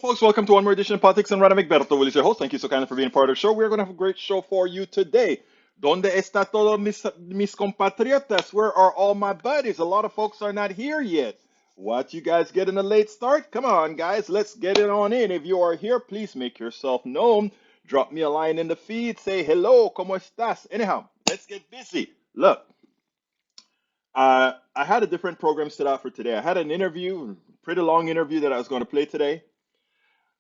Folks, welcome to one more edition of Politics and Random. Egberto Willis, your host. Thank you so kindly for being a part of the show. We're going to have a great show for you today. ¿Dónde está todos mis compatriotas? Where are all my buddies? A lot of folks are not here yet. What, you guys getting a late start? Come on, guys, let's get it on in. If you are here, please make yourself known. Drop me a line in the feed. Say hello, ¿cómo estás? Anyhow, let's get busy. Look, I had a different program set out for today. I had an interview, pretty long interview that I was going to play today.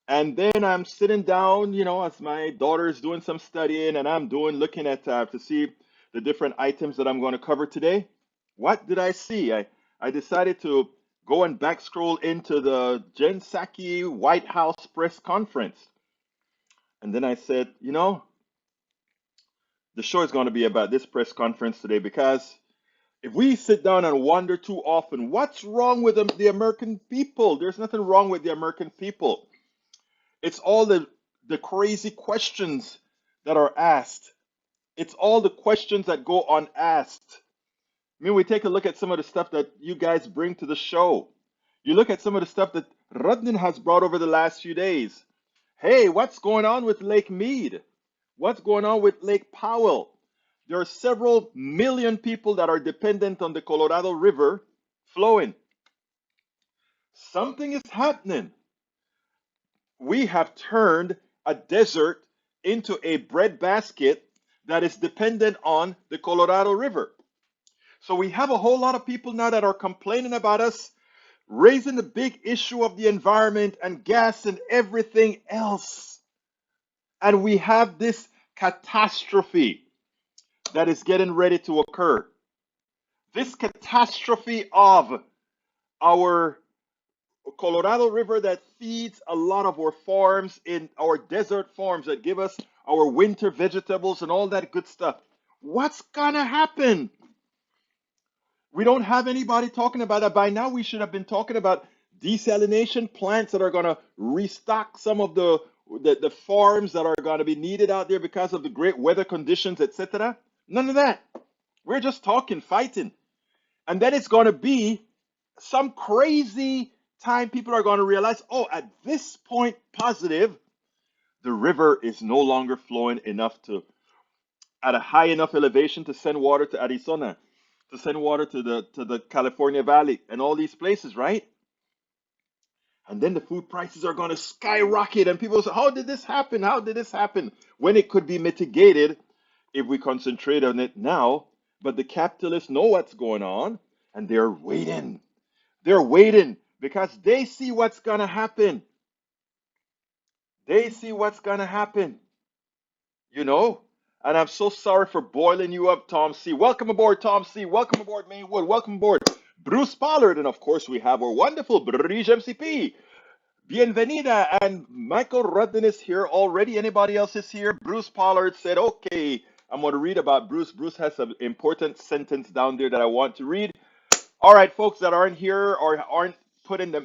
And then I'm sitting down, as my daughter is doing some studying, and I'm looking at to see the different items that I'm going to cover today. What did I see? I decided to go and back scroll into the Psaki White House press conference. And then I said, the show is going to be about this press conference today, because if we sit down and wonder too often, what's wrong with the American people? There's nothing wrong with the American people. It's all the crazy questions that are asked. It's all the questions that go unasked. I mean, we take a look at some of the stuff that you guys bring to the show. You look at some of the stuff that Rudnin has brought over the last few days. Hey, what's going on with Lake Mead? What's going on with Lake Powell? There are several million people that are dependent on the Colorado River flowing. Something is happening. We have turned a desert into a breadbasket that is dependent on the Colorado River. So we have a whole lot of people now that are complaining about us, raising the big issue of the environment and gas and everything else. And we have this catastrophe that is getting ready to occur. This catastrophe of our Colorado River that feeds a lot of our farms, in our desert farms that give us our winter vegetables and all that good stuff. What's gonna happen? We don't have anybody talking about that. By now, we should have been talking about desalination plants that are gonna restock some of the farms that are gonna be needed out there because of the great weather conditions, etc. None of that. We're just talking, fighting. And then it's gonna be some crazy time people are going to realize, oh, at this point positive, the river is no longer flowing enough at a high enough elevation to send water to Arizona, to send water to the California Valley and all these places, right? And then the food prices are going to skyrocket, and people say, how did this happen? How did this happen? When it could be mitigated if we concentrate on it now. But the capitalists know what's going on, and they're waiting. They're waiting because they see what's going to happen. They see what's going to happen. And I'm so sorry for boiling you up, Tom C. Welcome aboard, Tom C. Welcome aboard, Mainwood. Welcome aboard, Bruce Pollard. And of course, we have our wonderful Brige MCP. Bienvenida. And Michael Rudden is here already. Anybody else is here? Bruce Pollard said, okay, I'm going to read about Bruce. Bruce has an important sentence down there that I want to read. All right, folks that aren't here or aren't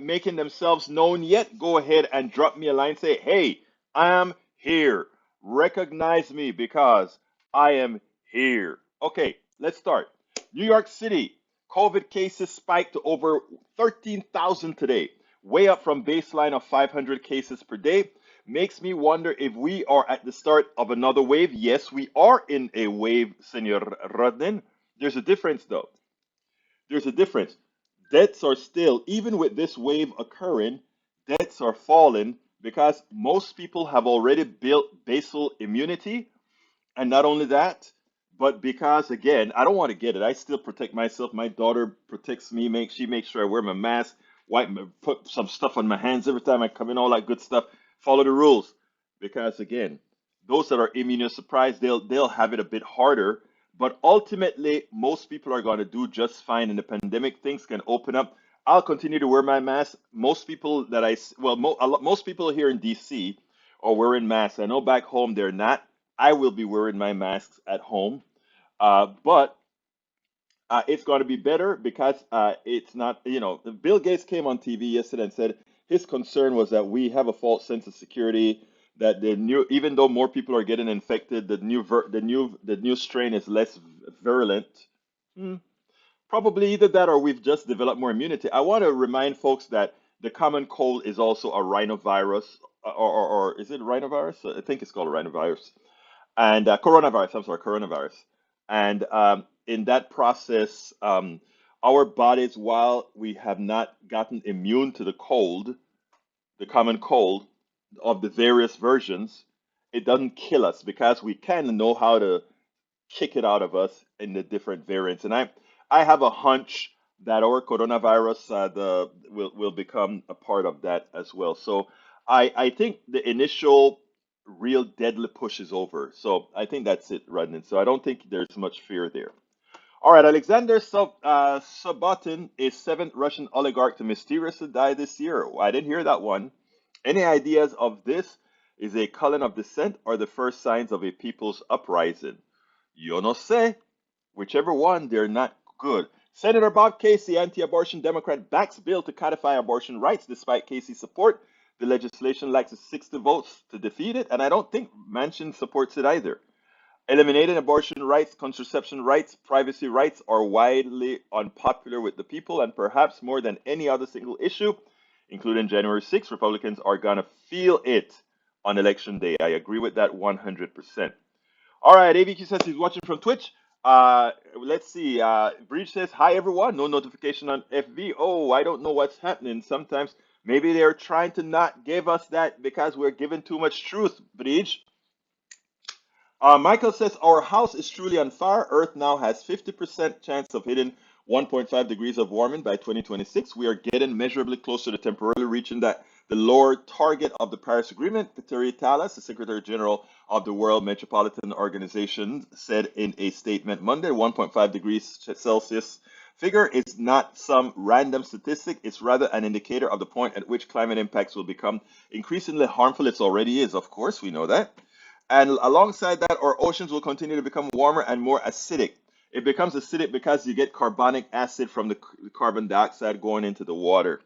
making themselves known yet, go ahead and drop me a line. Say, hey, I'm here. Recognize me because I am here. Okay, let's start. New York City, COVID cases spiked to over 13,000 today, way up from baseline of 500 cases per day. Makes me wonder if we are at the start of another wave. Yes, we are in a wave, Senor Rodnin. There's a difference, though. There's a difference. Deaths are still, even with this wave occurring, deaths are falling because most people have already built basal immunity. And not only that, but because, again, I don't want to get it. I still protect myself. My daughter protects me. She makes sure I wear my mask, put some stuff on my hands every time I come in, all that good stuff. Follow the rules. Because, again, those that are immunosuppressed, they'll have it a bit harder. But ultimately, most people are going to do just fine in the pandemic. Things can open up. I'll continue to wear my mask. Most people most people here in DC are wearing masks. I know back home they're not. I will be wearing my masks at home. But it's going to be better because it's not, Bill Gates came on TV yesterday and said his concern was that we have a false sense of security, that even though more people are getting infected, the new strain is less virulent. Probably either that or we've just developed more immunity. I want to remind folks that The common cold is also a rhinovirus, or is it rhinovirus? I think it's called a rhinovirus. And coronavirus, I'm sorry, coronavirus. And in that process, our bodies, while we have not gotten immune to the cold, the common cold of the various versions, it doesn't kill us because we kind of know how to kick it out of us in the different variants. And I have a hunch that our coronavirus the will become a part of that as well. So I think the initial real deadly push is over. So I think that's it, Rodney. So I don't think there's much fear there. All right, Alexander Sabatin, a seventh Russian oligarch to mysteriously die this year. I didn't hear that one. Any ideas of this? Is a culling of descent or the first signs of a people's uprising? Yo no sé. Whichever one, they're not good. Senator Bob Casey, anti-abortion Democrat, backs bill to codify abortion rights despite Casey's support. The legislation lacks 60 votes to defeat it, and I don't think Manchin supports it either. Eliminating abortion rights, contraception rights, privacy rights are widely unpopular with the people, and perhaps more than any other single issue, including January 6th, Republicans are going to feel it on election day. I agree with that 100%. All right, AVQ says he's watching from Twitch. Let's see. Breach says, hi, everyone. No notification on FB. Oh, I don't know what's happening. Sometimes maybe they're trying to not give us that because we're giving too much truth, Breach. Michael says our house is truly on fire. Earth now has 50% chance of hitting 1.5 degrees of warming by 2026. We are getting measurably closer to temporarily reaching that the lower target of the Paris Agreement. Peter Talas, the Secretary General of the World Metropolitan Organization, said in a statement Monday, 1.5 degrees Celsius figure is not some random statistic. It's rather an indicator of the point at which climate impacts will become increasingly harmful. It already is, of course, we know that. And alongside that, our oceans will continue to become warmer and more acidic. It becomes acidic because you get carbonic acid from the carbon dioxide going into the water.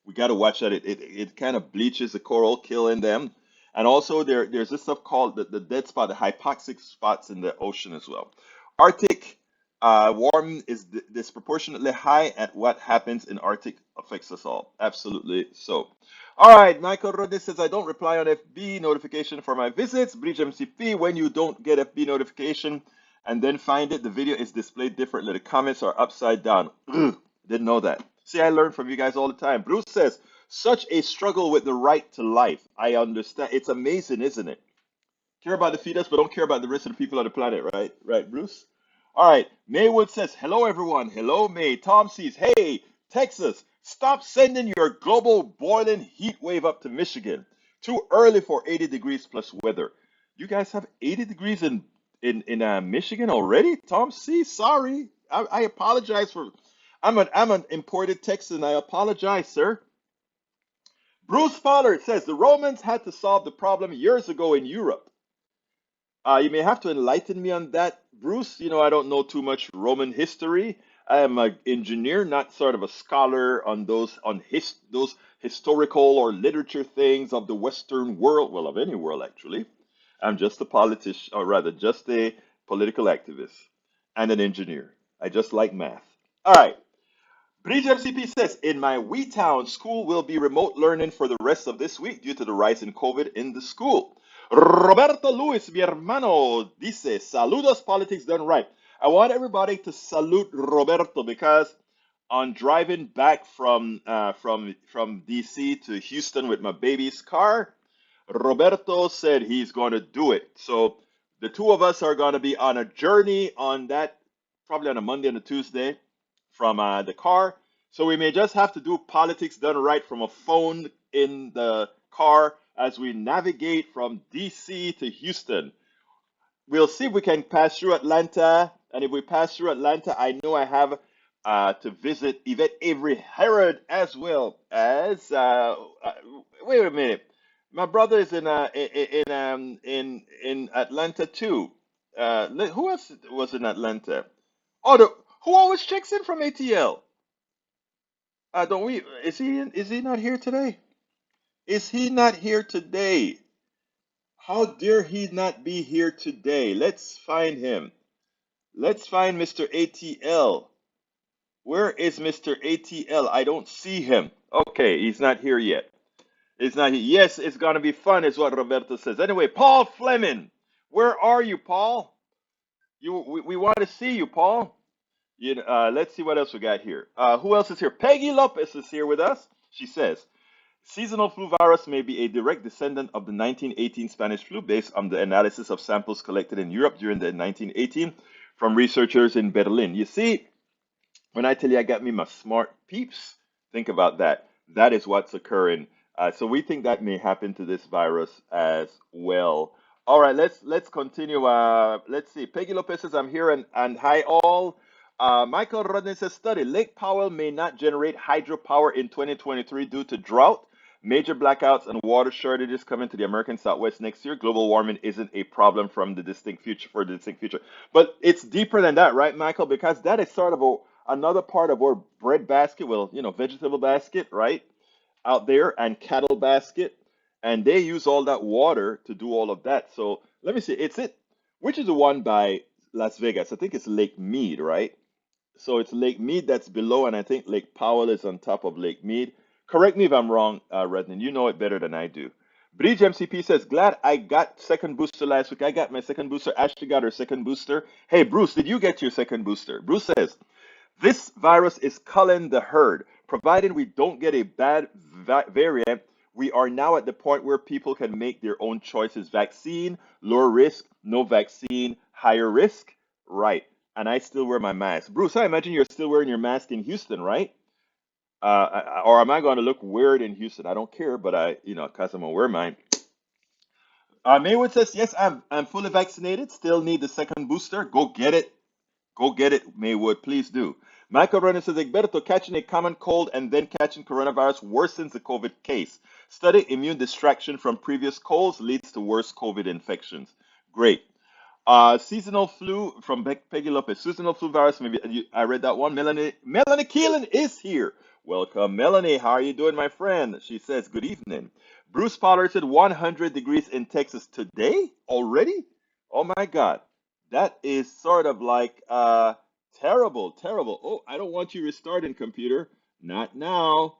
We got to watch that. It kind of bleaches the coral, killing them. And also, there's this stuff called the dead spot, the hypoxic spots in the ocean as well. Arctic warming is disproportionately high, and what happens in Arctic affects us all. Absolutely so. All right, Michael Rodis says, I don't reply on FB notification for my visits. Bridge MCP, when you don't get FB notification and then find it, the video is displayed differently. The comments are upside down. Ugh, didn't know that. See, I learn from you guys all the time. Bruce says, such a struggle with the right to life. I understand. It's amazing, isn't it? Care about the fetus, but don't care about the rest of the people on the planet, right? Right, Bruce? All right. Maywood says, hello, everyone. Hello, May. Tom sees, hey, Texas, stop sending your global boiling heat wave up to Michigan. Too early for 80 degrees plus weather. You guys have 80 degrees in Michigan already? Tom C, sorry. I apologize for. I'm an imported Texan. I apologize, sir. Bruce Fowler says the Romans had to solve the problem years ago in Europe. You may have to enlighten me on that, Bruce. You know, I don't know too much Roman history. I am an engineer, not sort of a scholar on those historical or literature things of the Western world, well, of any world actually. I'm just a politician, or rather, just a political activist and an engineer. I just like math. All right. Bridge MCP says, in my wee town, school will be remote learning for the rest of this week due to the rise in COVID in the school. Roberto Luis, mi hermano, dice, saludos, politics done right. I want everybody to salute Roberto because on driving back from DC to Houston with my baby's car, Roberto said he's going to do it. So the two of us are going to be on a journey on that, probably on a Monday and a Tuesday from the car. So we may just have to do politics done right from a phone in the car as we navigate from DC to Houston. We'll see if we can pass through Atlanta. And if we pass through Atlanta, I know I have to visit Yvette Avery Herod as well as. Wait a minute. My brother is in Atlanta too. Who else was in Atlanta? Oh, who always checks in from ATL? Don't we? Is he not here today? Is he not here today? How dare he not be here today? Let's find him. Let's find Mr. ATL. Where is Mr. ATL? I don't see him. Okay, he's not here yet. It's not here. Yes, it's gonna be fun, is what Roberto says. Anyway, Paul Fleming, where are you, Paul? We want to see you, Paul. Let's see what else we got here. Who else is here? Peggy Lopez is here with us. She says, seasonal flu virus may be a direct descendant of the 1918 Spanish flu based on the analysis of samples collected in Europe during the 1918 from researchers in Berlin. You see, when I tell you I got me my smart peeps, think about that. That is what's occurring. So we think that may happen to this virus as well. All right, let's continue. Let's see. Peggy Lopez says, I'm here and hi all. Michael Rodney says, study. Lake Powell may not generate hydropower in 2023 due to drought. Major blackouts and water shortages coming to the American Southwest next year. Global warming isn't a problem from the distinct future for the distinct future. But it's deeper than that, right, Michael? Because that is sort of another part of our bread basket, well, vegetable basket, right, out there, and cattle basket, and they use all that water to do all of that. So let me see, which is the one by Las Vegas? I think it's Lake Mead, right? So it's Lake Mead that's below, and I think Lake Powell is on top of Lake Mead. Correct me if I'm wrong, Rednan. You know it better than I do. Bridge MCP says, glad I got second booster last week. I got my second booster. Ashley got her second booster. Hey, Bruce, did you get your second booster? Bruce says, this virus is culling the herd. Provided we don't get a bad variant, we are now at the point where people can make their own choices. Vaccine, lower risk, no vaccine, higher risk. Right. And I still wear my mask. Bruce, I imagine you're still wearing your mask in Houston, right? Or am I going to look weird in Houston? I don't care, but because I'm going to wear mine. Maywood says, yes, I'm fully vaccinated. Still need the second booster. Go get it. Go get it, Maywood. Please do. Michael Renner says, Egberto, catching a common cold and then catching coronavirus worsens the COVID case. Study immune distraction from previous colds leads to worse COVID infections. Great. Seasonal flu from Peggy Lopez. Seasonal flu virus. Maybe I read that one. Melanie Keelan is here. Welcome, Melanie. How are you doing, my friend? She says, good evening. Bruce Pollard said 100 degrees in Texas today already. Oh my God, that is sort of like terrible, terrible. Oh, I don't want you restarting, computer. Not now.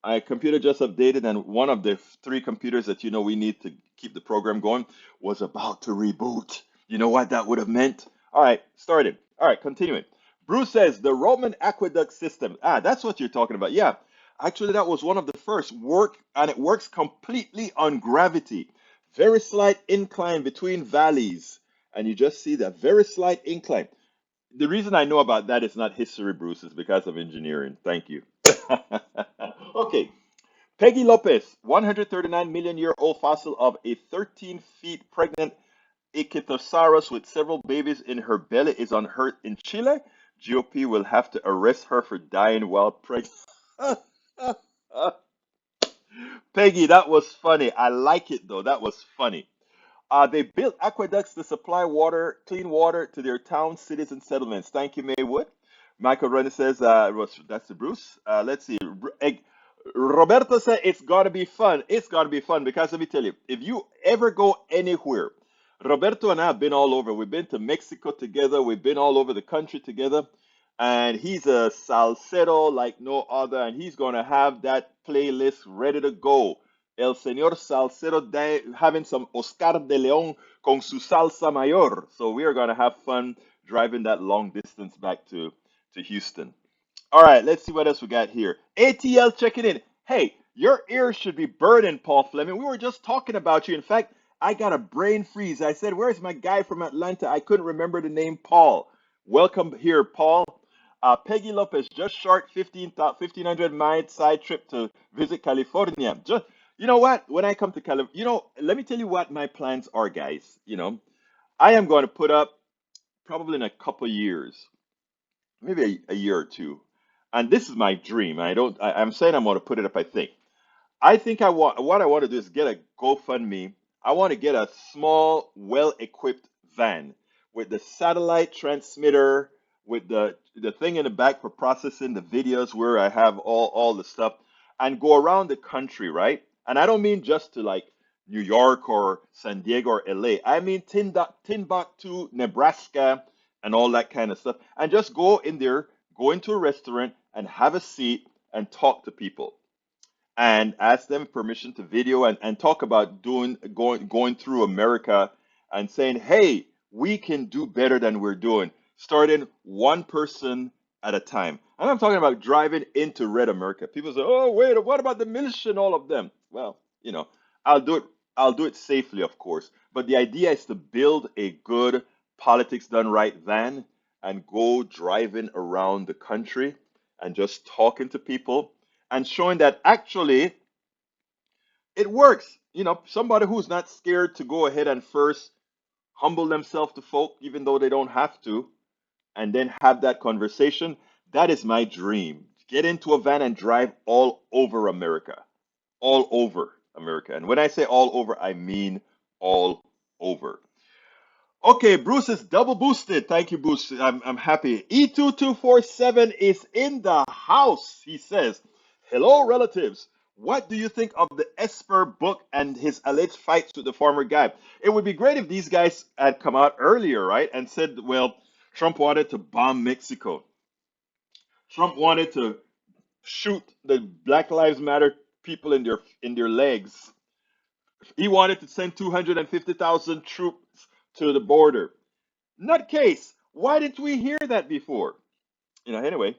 My computer just updated, and one of the three computers that we need to keep the program going was about to reboot. You know what that would have meant? All right, started. All right, continuing. Bruce says the Roman aqueduct system. Ah, that's what you're talking about. Yeah, actually, that was one of the first and it works completely on gravity. Very slight incline between valleys, and you just see that very slight incline. The reason I know about that is not history, Bruce, is because of engineering. Thank you. Okay, Peggy Lopez, 139-million-year-old fossil of a 13 feet pregnant Ichthyosaurus with several babies in her belly is unearthed in Chile. GOP will have to arrest her for dying while pregnant. Peggy, that was funny. I like it though. That was funny. They built aqueducts to supply water, clean water to their towns, cities, and settlements. Thank you, Maywood. Michael Renner says, that's the Bruce. Let's see. Roberto said it's got to be fun. It's got to be fun because let me tell you, if you ever go anywhere, Roberto and I have been all over. We've been to Mexico together. We've been all over the country together. And he's a salsero like no other. And he's going to have that playlist ready to go. El Señor Salsero having some Oscar de León con su salsa mayor. So we are going to have fun driving that long distance back to Houston. All right, let's see what else we got here. ATL checking in. Hey, your ears should be burning, Paul Fleming. We were just talking about you. In fact, I got a brain freeze. I said, where's my guy from Atlanta? I couldn't remember the name Paul. Welcome here, Paul. Peggy Lopez, just short 1,500 mile side trip to visit California. You know what? When I come to California, let me tell you what my plans are, guys. I am going to put up probably in a couple years, maybe a year or two. And this is my dream. I'm saying I'm going to put it up, I think what I want to do is get a GoFundMe. I want to get a small, well-equipped van with the satellite transmitter, with the thing in the back for processing the videos where I have all the stuff, and go around the country, right? And I don't mean just to like New York or San Diego or LA. I mean Timbuktu, Nebraska, and all that kind of stuff. And just go in there, go into a restaurant and have a seat and talk to people and ask them permission to video and talk about going through America and saying, hey, we can do better than we're doing, starting one person at a time. And I'm talking about driving into red America. People say, oh, wait, what about the militia and all of them? Well, I'll do it. I'll do it safely, of course. But the idea is to build a good politics done right van and go driving around the country and just talking to people and showing that actually it works. Somebody who's not scared to go ahead and first humble themselves to folk, even though they don't have to, and then have that conversation. That is my dream. Get into a van and drive all over America. All over America. And when I say all over, I mean all over. Okay, Bruce is double boosted. Thank you, Bruce. I'm happy. E2247 is in the house. He says, hello, relatives. What do you think of the Esper book and his alleged fights with the former guy? It would be great if these guys had come out earlier, right? And said, well, Trump wanted to bomb Mexico. Trump wanted to shoot the Black Lives Matter people in their legs. He wanted to send 250,000 troops to the border. Nutcase, why didn't we hear that before? Anyway,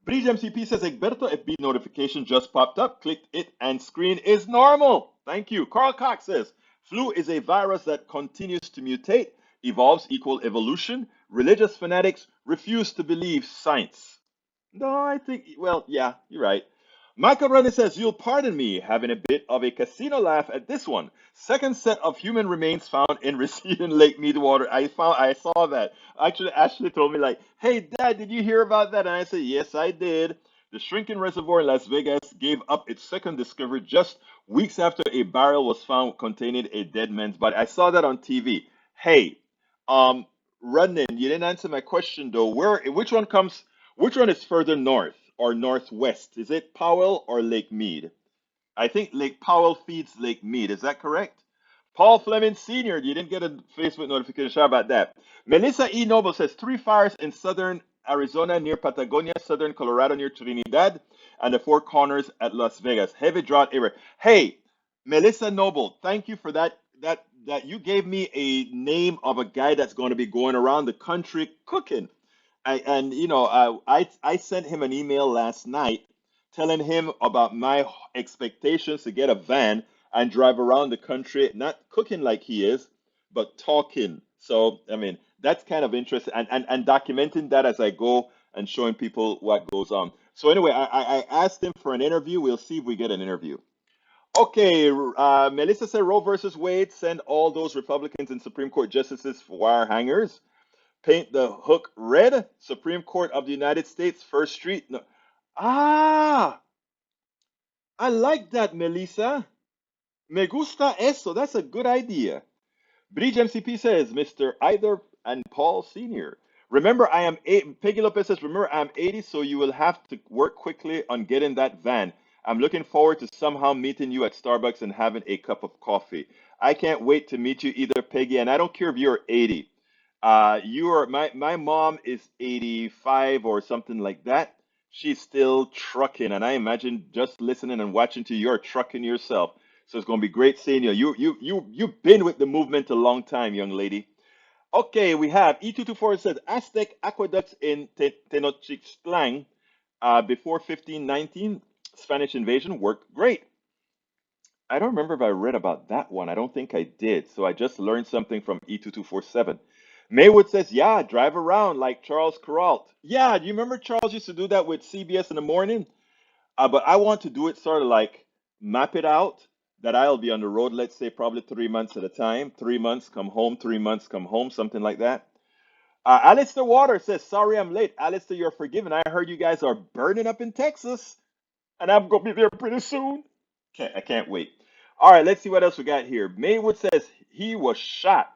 Bridge MCP says Egberto FB notification just popped up. Clicked it and screen is normal. Thank you. Carl Cox says flu is a virus that continues to mutate. Evolves equal evolution. Religious fanatics refuse to believe science. No, I think, well, yeah, you're right. Michael Rennie says, you'll pardon me having a bit of a casino laugh at this one. Second set of human remains found in receding Lake Mead water. I saw that. Actually, Ashley told me like, hey, Dad, did you hear about that? And I said, yes, I did. The shrinking reservoir in Las Vegas gave up its second discovery just weeks after a barrel was found containing a dead man's body. I saw that on TV. Hey, um, Rodnan, you didn't answer my question though. Which one is further north or northwest? Is it Powell or Lake Mead? I think Lake Powell feeds Lake Mead. Is that correct? Paul Fleming Sr., you didn't get a Facebook notification. How about that? Melissa E. Noble says three fires in southern Arizona near Patagonia, southern Colorado near Trinidad, and the Four Corners at Las Vegas. Heavy drought area. Hey, Melissa Noble, thank you for that. That you gave me a name of a guy that's going to be going around the country cooking. I sent him an email last night telling him about my expectations to get a van and drive around the country, not cooking like he is, but talking. So, I mean, that's kind of interesting and documenting that as I go and showing people what goes on. So anyway, I asked him for an interview. We'll see if we get an interview. Okay, Melissa said Roe versus Wade send all those Republicans and Supreme Court justices for wire hangers. Paint the hook red. Supreme Court of the United States, First Street. No. Ah, I like that, Melissa. Me gusta eso. That's a good idea. Bridge MCP says, Mr. Either and Paul Sr. Remember, I am eight. Peggy Lopez says, remember, I'm 80, so you will have to work quickly on getting that van. I'm looking forward to somehow meeting you at Starbucks and having a cup of coffee. I can't wait to meet you either, Peggy, and I don't care if you're 80. My mom is 85 or something like that. She's still trucking, and I imagine just listening and watching to you're trucking yourself. So it's going to be great seeing you. You've been with the movement a long time, young lady. Okay, we have E224 says Aztec aqueducts in Tenochtitlan before 1519 Spanish invasion worked great. I don't remember if I read about that one. I don't think I did. So I just learned something from E2247. Maywood says, yeah, drive around like Charles Kuralt. Yeah, do you remember Charles used to do that with CBS in the morning? But I want to do it sort of like map it out that I'll be on the road, let's say probably 3 months at a time. 3 months, come home, 3 months, come home, something like that. Alistair Water says, sorry I'm late. Alistair, you're forgiven. I heard you guys are burning up in Texas, and I'm going to be there pretty soon. I can't wait. All right, let's see what else we got here. Maywood says he was shot.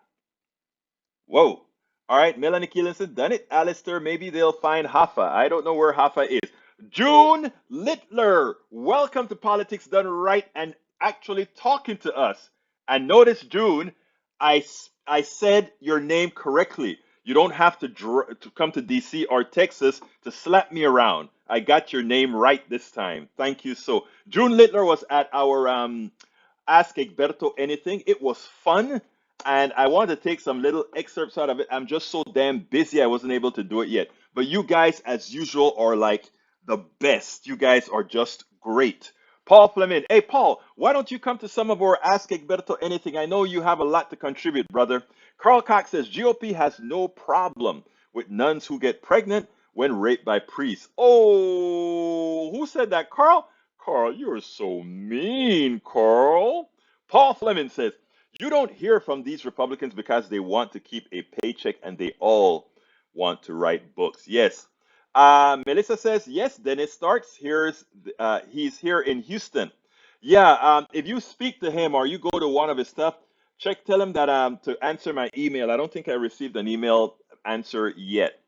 Whoa. All right, Melanie Keelan says, done it. Alistair, maybe they'll find Hoffa. I don't know where Hoffa is. June Littler, welcome to Politics Done Right and actually talking to us. And notice, June, I said your name correctly. You don't have to come to DC or Texas to slap me around. I got your name right this time. Thank you. So June Littler was at our Ask Egberto Anything. It was fun, and I wanted to take some little excerpts out of it. I'm just so damn busy, I wasn't able to do it yet. But you guys, as usual, are like the best. You guys are just great. Paul Fleming. Hey, Paul, why don't you come to some of our Ask Egberto Anything? I know you have a lot to contribute, brother. Carl Cox says GOP has no problem with nuns who get pregnant when raped by priests. Oh, who said that? Carl? Carl, you're so mean, Carl. Paul Fleming says, you don't hear from these Republicans because they want to keep a paycheck and they all want to write books. Yes. Melissa says, yes, Dennis Starks. He's here in Houston. Yeah, if you speak to him or you go to one of his stuff, tell him that to answer my email. I don't think I received an email answer yet.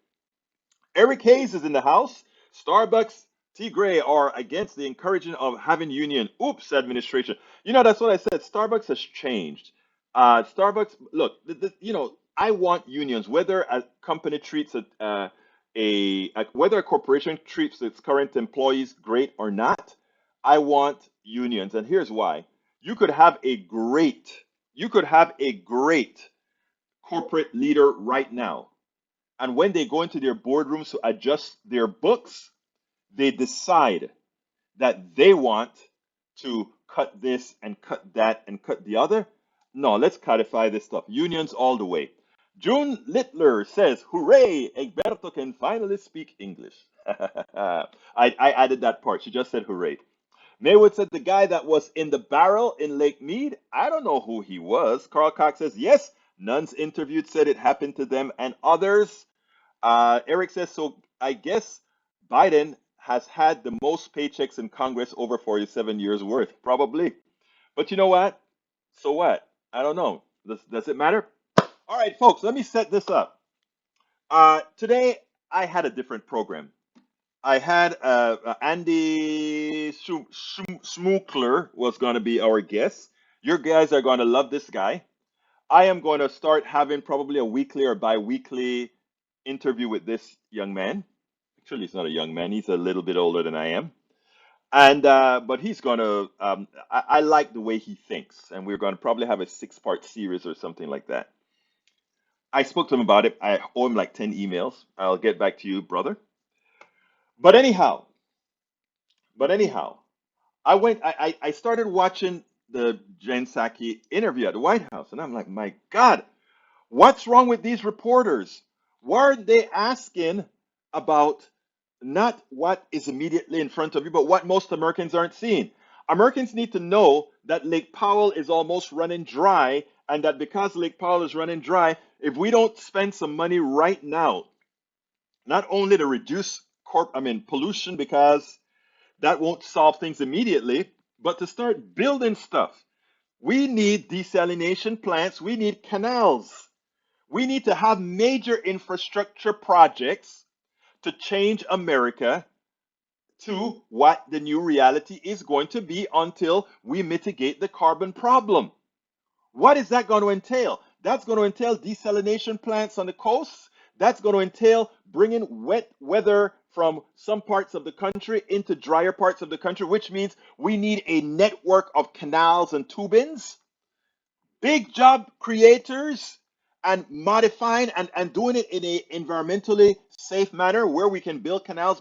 Eric Hayes is in the house. Starbucks, T. Gray are against the encouraging of having union. Oops, administration. That's what I said. Starbucks has changed. Starbucks, look, I want unions, whether a company treats whether a corporation treats its current employees great or not. I want unions, and here's why. You could have a great, you could have a great corporate leader right now, and when they go into their boardrooms to adjust their books, they decide that they want to cut this and cut that and cut the other. No, let's codify this stuff. Unions all the way. June Littler says, hooray, Egberto can finally speak English. I added that part. She just said hooray. Maywood said the guy that was in the barrel in Lake Mead, I don't know who he was. Carl Cox says, yes, nuns interviewed said it happened to them and others. Eric says, so I guess Biden has had the most paychecks in Congress over 47 years worth. Probably. But you know what? So what? I don't know. Does it matter? All right, folks, let me set this up. Today, I had a different program. I had Andy Schmookler was going to be our guest. Your guys are going to love this guy. I am going to start having probably a weekly or bi-weekly interview with this young man. Actually, he's not a young man. He's a little bit older than I am. And but he's going to. I like the way he thinks, and we're going to probably have a six-part series or something like that. I spoke to him about it. I owe him like 10 emails. I'll get back to you, brother. But anyhow, but anyhow, I started watching the Jen Psaki interview at the White House, and I'm like, my God, what's wrong with these reporters? Why aren't they asking about not what is immediately in front of you, but what most Americans aren't seeing? Americans need to know that Lake Powell is almost running dry, and that because Lake Powell is running dry, if we don't spend some money right now, not only to reduce pollution, because that won't solve things immediately, but to start building stuff. We need desalination plants. We need canals. We need to have major infrastructure projects to change America to what the new reality is going to be until we mitigate the carbon problem. What is that going to entail? That's going to entail desalination plants on the coast. That's going to entail bringing wet weather from some parts of the country into drier parts of the country, which means we need a network of canals and tubings, big job creators, and modifying and doing it in a environmentally safe manner where we can build canals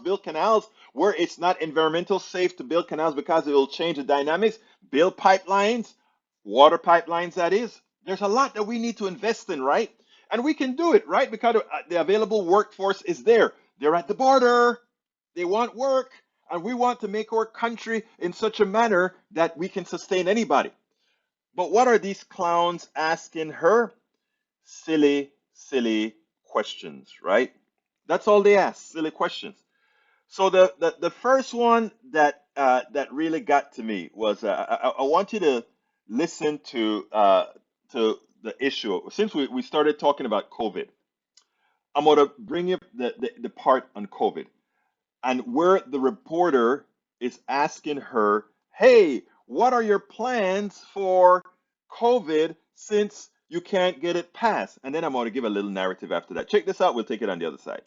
where it's not environmental safe to build canals because it will change the dynamics, build pipelines, water pipelines, that is. There's a lot that we need to invest in, right? And we can do it, right? Because the available workforce is there. They're at the border. They want work. And we want to make our country in such a manner that we can sustain anybody. But what are these clowns asking her? Silly, silly questions, right? That's all they ask, silly questions. So the first one that really got to me was I want you to listen to the issue. Since we started talking about COVID, I'm going to bring up the part on COVID and where the reporter is asking her, hey, what are your plans for COVID since you can't get it passed. And then I'm going to give a little narrative after that. Check this out. We'll take it on the other side.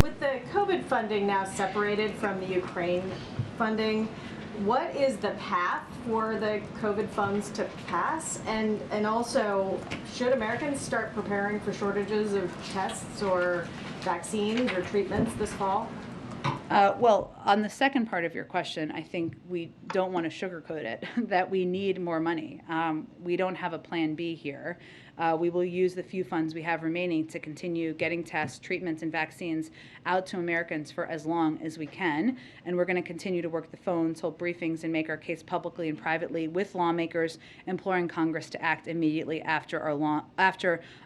With the COVID funding now separated from the Ukraine funding, what is the path for the COVID funds to pass? And also, should Americans start preparing for shortages of tests or vaccines or treatments this fall? Well, on the second part of your question, I think we don't want to sugarcoat it, that we need more money. We don't have a plan B here. We will use the few funds we have remaining to continue getting tests, treatments, and vaccines out to Americans for as long as we can. And we're going to continue to work the phones, hold briefings, and make our case publicly and privately with lawmakers, imploring Congress to act immediately after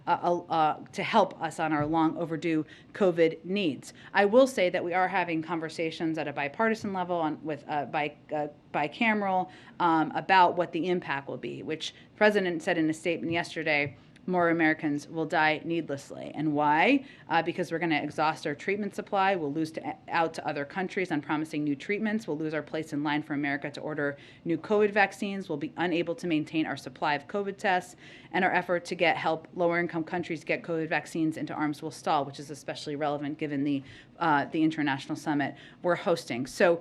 to help us on our long overdue COVID needs. I will say that we are having conversations at a bipartisan level with bicameral about what the impact will be, which the president said in a statement yesterday. More Americans will die needlessly. And why? Because we're going to exhaust our treatment supply. We'll lose out to other countries on promising new treatments. We'll lose our place in line for America to order new COVID vaccines. We'll be unable to maintain our supply of COVID tests. And our effort to help lower-income countries get COVID vaccines into arms will stall, which is especially relevant given the international summit we're hosting. So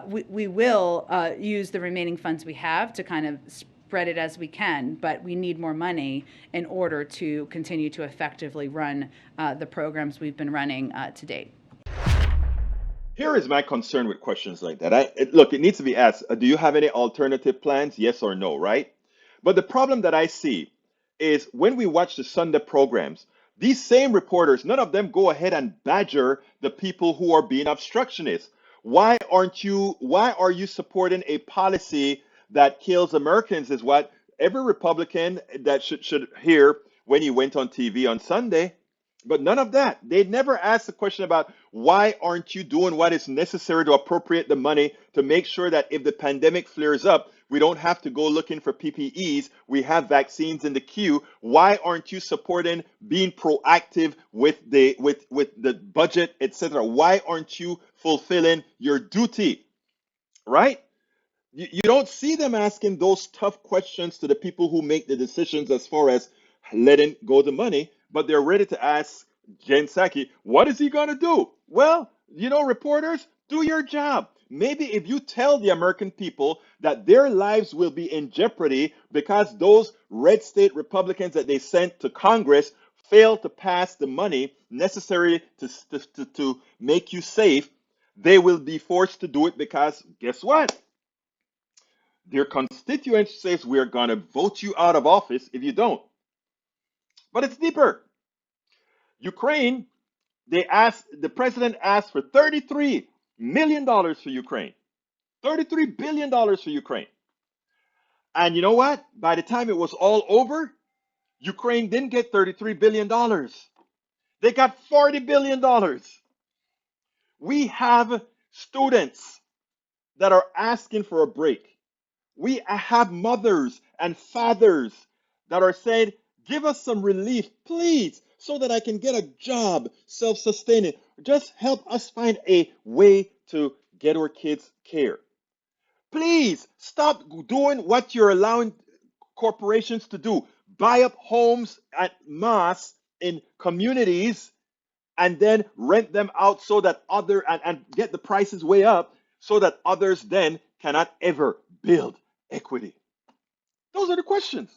we will use the remaining funds we have to kind of spread it as we can, but we need more money in order to continue to effectively run the programs we've been running to date. Here is my concern with questions like that. Look, it needs to be asked, do you have any alternative plans? Yes or no, right? But the problem that I see is when we watch the Sunday programs, these same reporters, none of them go ahead and badger the people who are being obstructionists. Why are you supporting a policy that kills Americans is what every Republican that should hear when he went on TV on Sunday. But none of that. They never asked the question about why aren't you doing what is necessary to appropriate the money to make sure that if the pandemic flares up, we don't have to go looking for PPEs. We have vaccines in the queue. Why aren't you supporting being proactive with the budget, etc.? Why aren't you fulfilling your duty? Right? You don't see them asking those tough questions to the people who make the decisions as far as letting go the money, but they're ready to ask Jen Psaki, what is he going to do? Well, reporters, do your job. Maybe if you tell the American people that their lives will be in jeopardy because those red state Republicans that they sent to Congress failed to pass the money necessary to make you safe, they will be forced to do it because guess what? Their constituents says we're going to vote you out of office if you don't. But it's deeper. Ukraine, the president asked for $33 million for Ukraine. $33 billion for Ukraine. And you know what? By the time it was all over, Ukraine didn't get $33 billion. They got $40 billion. We have students that are asking for a break. We have mothers and fathers that are saying, give us some relief, please, so that I can get a job, self-sustaining. Just help us find a way to get our kids care. Please stop doing what you're allowing corporations to do. Buy up homes at mass in communities and then rent them out so that and get the prices way up so that others then cannot ever build equity. Those are the questions.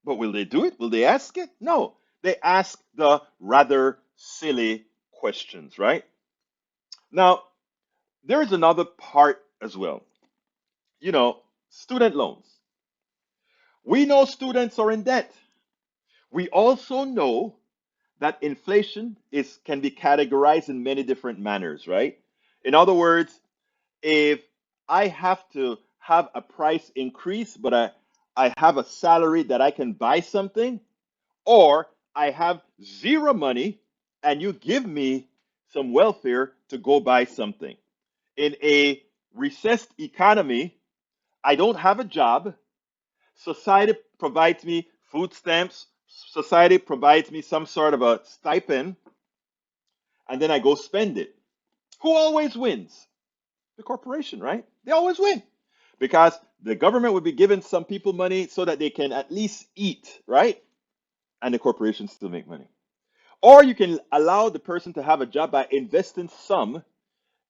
But will they do it? Will they ask it? No. They ask the rather silly questions, right? Now, there's another part as well. Student loans. We know students are in debt. We also know that inflation can be categorized in many different manners, right? In other words, if I have to have a price increase, but I have a salary that I can buy something, or I have zero money and you give me some welfare to go buy something. In a recessed economy, I don't have a job. Society provides me food stamps. Society provides me some sort of a stipend, and then I go spend it. Who always wins? The corporation, right? They always win. because the government would be giving some people money so that they can at least eat, right? And the corporations still make money. Or you can allow the person to have a job by investing some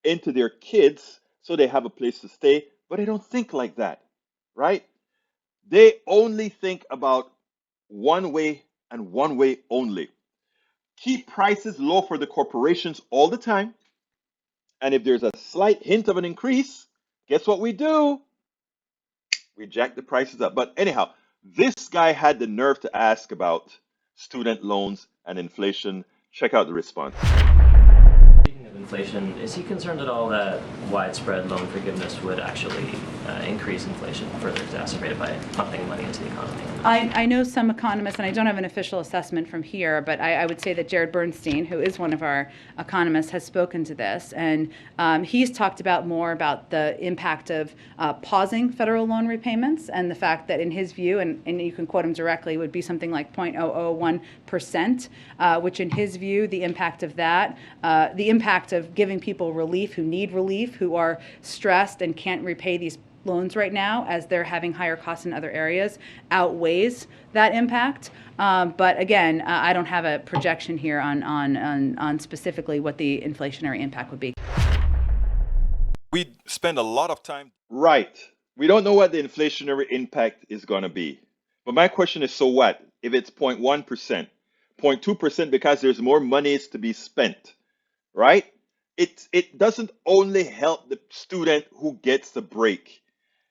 into their kids so they have a place to stay, but they don't think like that, right? They only think about one way and one way only. Keep prices low for the corporations all the time. And if there's a slight hint of an increase, guess what we do? We jack the prices up. But anyhow, this guy had the nerve to ask about student loans and inflation. Check out the response. Speaking of inflation, is he concerned at all that widespread loan forgiveness would actually increase inflation, further exacerbated by pumping money into the economy? I know some economists, and I don't have an official assessment from here, but I would say that Jared Bernstein, who is one of our economists, has spoken to this. And he's talked about more about the impact of pausing federal loan repayments and the fact that, in his view, and you can quote him directly, would be something like 0.001%, which, in his view, the impact of that, the impact of giving people relief who need relief, who are stressed and can't repay these loans right now as they're having higher costs in other areas, outweighs that impact. But again, I don't have a projection here on specifically what the inflationary impact would be. We spend a lot of time. Right. We don't know what the inflationary impact is going to be. But my question is, so what? If it's 0.1%, 0.2% because there's more monies to be spent, right? It doesn't only help the student who gets the break.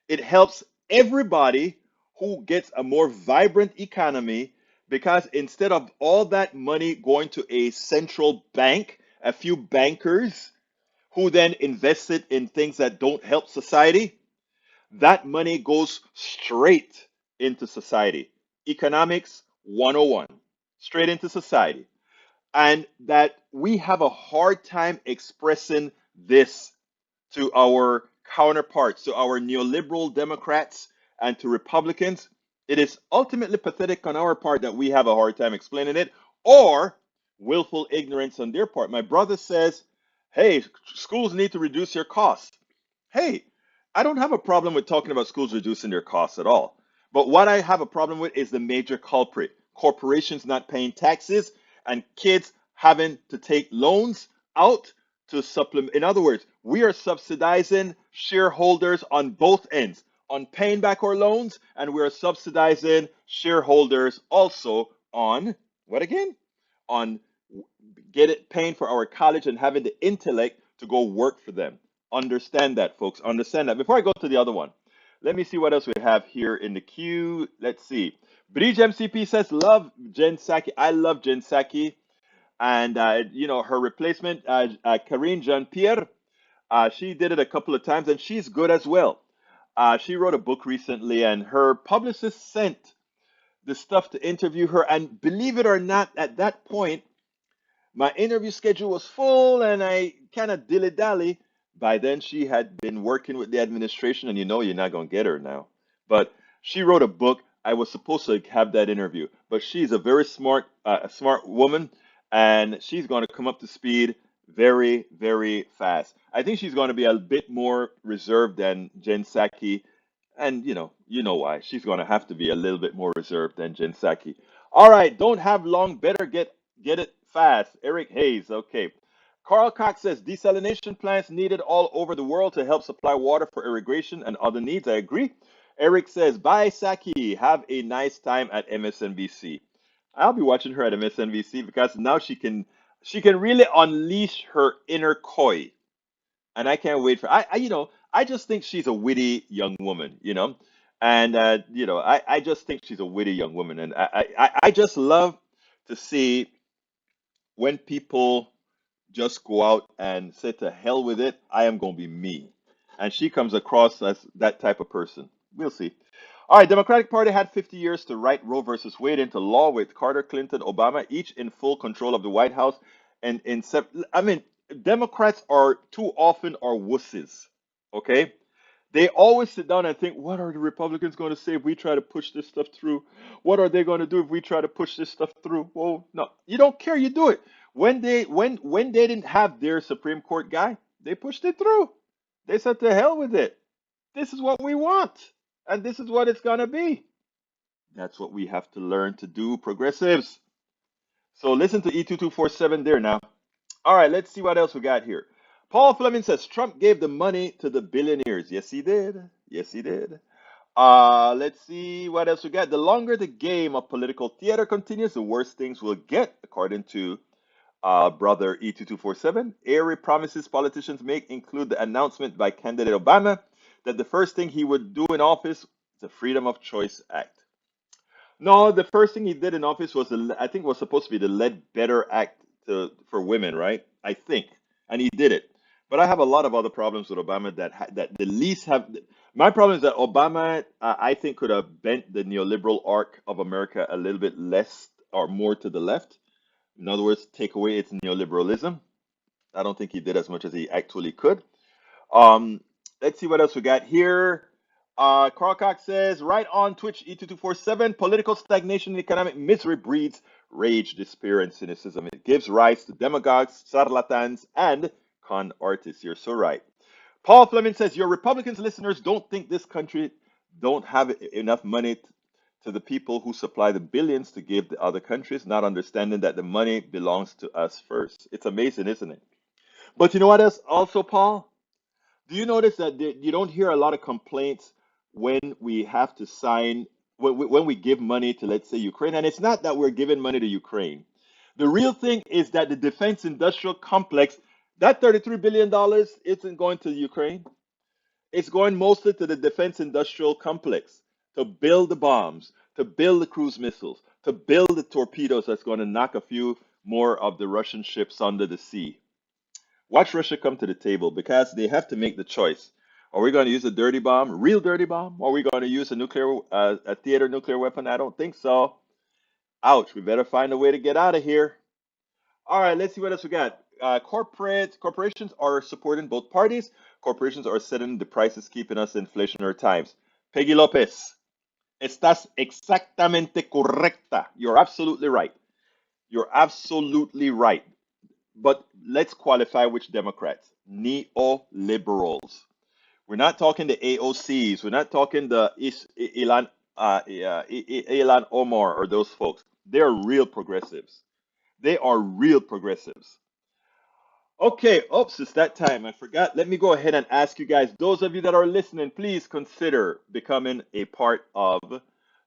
It helps everybody who gets a more vibrant economy, because instead of all that money going to a central bank, a few bankers who then invest it in things that don't help society, that money goes straight into society. Economics 101, straight into society. And that we have a hard time expressing this to our counterparts, to our neoliberal Democrats and to Republicans. It is ultimately pathetic on our part that we have a hard time explaining it, or willful ignorance on their part. My brother says, hey, schools need to reduce their costs. Hey, I don't have a problem with talking about schools reducing their costs at all. But what I have a problem with is the major culprit, corporations not paying taxes and kids having to take loans out to supplement. In other words, we are subsidizing shareholders on both ends, on paying back our loans, and we are subsidizing shareholders also on what again? On paying for our college and having the intellect to go work for them. Understand that, folks. Understand that. Before I go to the other one, let me see what else we have here in the queue. Let's see. Bridge MCP says, love Jen Psaki. I love Jen Psaki. And, her replacement, Karine Jean Pierre, she did it a couple of times and she's good as well. She wrote a book recently and her publicist sent the stuff to interview her. And believe it or not, at that point, my interview schedule was full and I kind of dilly dally. By then, she had been working with the administration, and you know you're not going to get her now. But she wrote a book. I was supposed to have that interview, but she's a very smart woman, and she's going to come up to speed very, very fast. I think she's going to be a bit more reserved than Jen Psaki, and you know why. She's going to have to be a little bit more reserved than Jen Psaki. All right, don't have long. Better get it fast. Eric Hayes. Okay. Carl Cox says desalination plants needed all over the world to help supply water for irrigation and other needs. I agree. Eric says, bye, Saki. Have a nice time at MSNBC. I'll be watching her at MSNBC because now she can really unleash her inner koi, and I can't wait for. I just think she's a witty young woman. And I just think she's a witty young woman, and I just love to see when people just go out and say to hell with it, I am going to be me. And she comes across as that type of person. We'll see. All right, Democratic Party had 50 years to write Roe versus Wade into law with Carter, Clinton, Obama, each in full control of the White House. And I mean, Democrats are too often are wusses. Okay? They always sit down and think, what are the Republicans going to say if we try to push this stuff through? What are they going to do if we try to push this stuff through? Well, no, you don't care, you do it. When they didn't have their Supreme Court guy, they pushed it through. They said to hell with it. This is what we want, and this is what it's gonna be. That's what we have to learn to do, progressives. So listen to E2247 there now. All right, let's see what else we got here. Paul Fleming says Trump gave the money to the billionaires. Yes, he did. Yes, he did. Let's see what else we got. The longer the game of political theater continues, the worse things will get, according to brother E2247. Airy promises politicians make include the announcement by candidate Obama that the first thing he would do in office is the Freedom of Choice Act. No, the first thing he did in office was, I think, was supposed to be the Lead Better Act for women, right? I think, and he did it. But I have a lot of other problems with Obama that the least have. My problem is that Obama, I think, could have bent the neoliberal arc of America a little bit less or more to the left. In other words, take away its neoliberalism. I don't think he did as much as he actually could. Um, let's see what else we got here. Carl Cox says, right on Twitch, E2247, political stagnation and economic misery breeds rage, despair, and cynicism. It gives rise to demagogues, charlatans, and con artists. You're so right. Paul Fleming says, your Republicans listeners don't think this country don't have enough money to the people who supply the billions to give the other countries, not understanding that the money belongs to us first. It's amazing, isn't it? But you know what else also, Paul? Do you notice that you don't hear a lot of complaints when we have to sign, when we give money to, let's say, Ukraine? And it's not that we're giving money to Ukraine. The real thing is that the defense industrial complex, that $33 billion isn't going to Ukraine. It's going mostly to the defense industrial complex to build the bombs, to build the cruise missiles, to build the torpedoes that's going to knock a few more of the Russian ships under the sea. Watch Russia come to the table because they have to make the choice. Are we going to use a dirty bomb, real dirty bomb? Or are we going to use a theater nuclear weapon? I don't think so. Ouch, we better find a way to get out of here. All right, let's see what else we got. Corporations are supporting both parties. Corporations are setting the prices, keeping us in inflationary times. Peggy Lopez, estás exactamente correcta. You're absolutely right. You're absolutely right. But let's qualify which Democrats. Neoliberals. We're not talking the AOCs. We're not talking the Ilan Omar or those folks. They're real progressives. They are real progressives. Okay, oops, it's that time. I forgot. Let me go ahead and ask you guys, those of you that are listening, please consider becoming a part of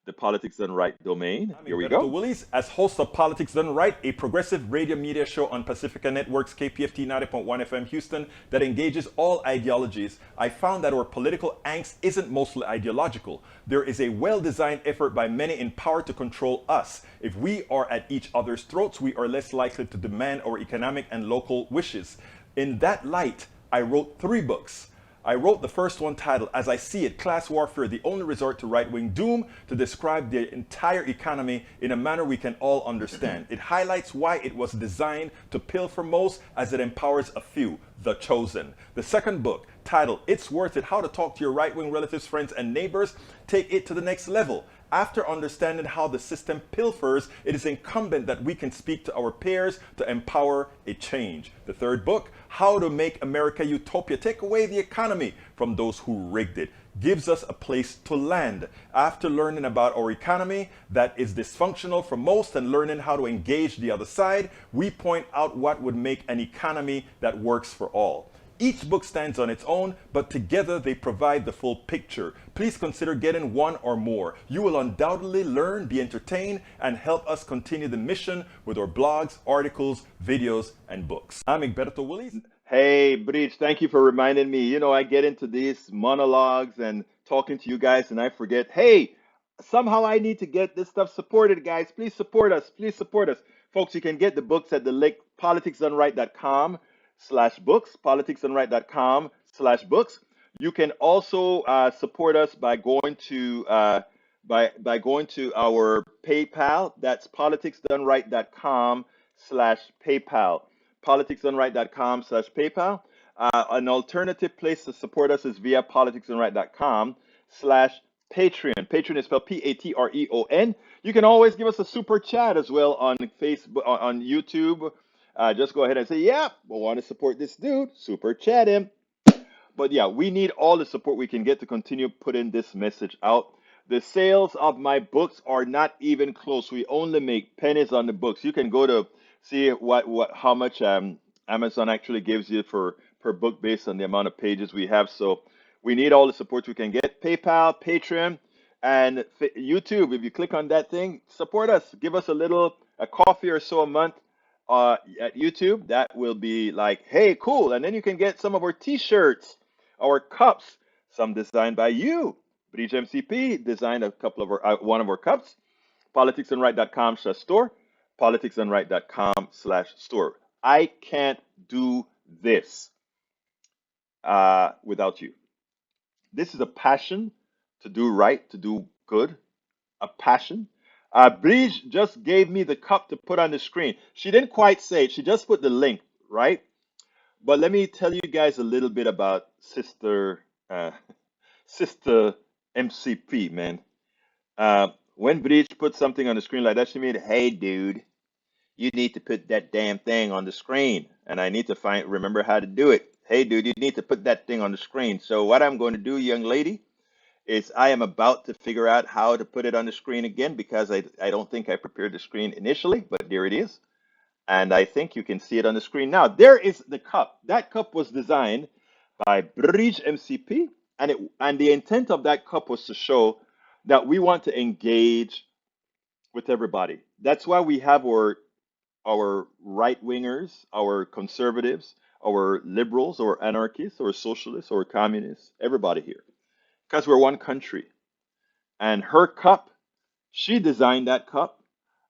the Politics Done Right domain. I'm Here we Egberto go. Willies, as host of Politics Done Right, a progressive radio media show on Pacifica Network's KPFT 90.1 FM Houston that engages all ideologies. I found that our political angst isn't mostly ideological. There is a well-designed effort by many in power to control us. If we are at each other's throats, we are less likely to demand our economic and local wishes. In that light, I wrote 3 books. I wrote the first one titled, As I See It, Class Warfare, the Only Resort to Right-Wing Doom, to describe the entire economy in a manner we can all understand. It highlights why it was designed to pilfer most as it empowers a few, the chosen. The second book, titled, It's Worth It, How to Talk to Your Right-Wing Relatives, Friends, and Neighbors, take it to the next level. After understanding how the system pilfers, it is incumbent that we can speak to our peers to empower a change. The third book, How to Make America Utopia, Take Away the Economy from Those Who Rigged It, gives us a place to land. After learning about our economy that is dysfunctional for most and learning how to engage the other side, we point out what would make an economy that works for all. Each book stands on its own, but together they provide the full picture. Please consider getting one or more. You will undoubtedly learn, be entertained, and help us continue the mission with our blogs, articles, videos, and books. I'm Egberto Willies. Hey, Breach, thank you for reminding me. You know, I get into these monologues and talking to you guys, and I forget, hey, somehow I need to get this stuff supported, guys. Please support us. Please support us. Folks, you can get the books at the link politicsdoneright.com/books, politicsdoneright.com/books. You can also support us by going to going to our PayPal. That's politicsdoneright.com/PayPal. politicsdoneright.com/PayPal. An alternative place to support us is via politicsdoneright.com/Patreon. Patreon is spelled Patreon. You can always give us a super chat as well on Facebook, on YouTube. Just go ahead and say, yeah, we want to support this dude. Super chat him. But yeah, we need all the support we can get to continue putting this message out. The sales of my books are not even close. We only make pennies on the books. You can go to see what how much Amazon actually gives you for per book based on the amount of pages we have. So we need all the support we can get. PayPal, Patreon, and YouTube. If you click on that thing, support us. Give us a coffee or so a month at YouTube. That will be like, hey, cool. And then you can get some of our T-shirts, our cups, some designed by you. Bridge MCP designed a couple of our one of our cups. politicsandright.com/store. politicsandright.com/store. I can't do this without you. This is a passion to do right, to do good, a passion. Bridge just gave me the cup to put on the screen. She didn't quite say it. She just put the link, right? But let me tell you guys a little bit about uh, Sister MCP, man. When Bridge put something on the screen like that, she made, hey, dude, you need to put that damn thing on the screen. And I need to remember how to do it. Hey, dude, you need to put that thing on the screen. So what I'm going to do, young lady, is I am about to figure out how to put it on the screen again because I don't think I prepared the screen initially, but there it is. And I think you can see it on the screen now. There is the cup. That cup was designed by Bridge MCP, and the intent of that cup was to show that we want to engage with everybody. That's why we have our right wingers, our conservatives, our liberals, our anarchists, our socialists, our communists, everybody here, because we're one country. And her cup, she designed that cup.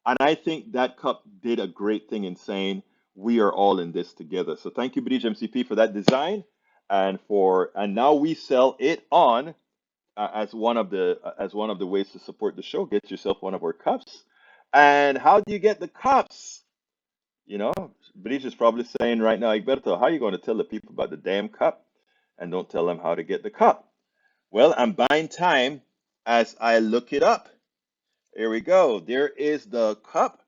And I think that cup did a great thing in saying we are all in this together. So thank you, British MCP, for that design, and now we sell it on as one of the ways to support the show. Get yourself one of our cups. And how do you get the cups? You know, British is probably saying right now, Egberto, how are you going to tell the people about the damn cup and don't tell them how to get the cup? Well, I'm buying time as I look it up. Here we go. There is the cup.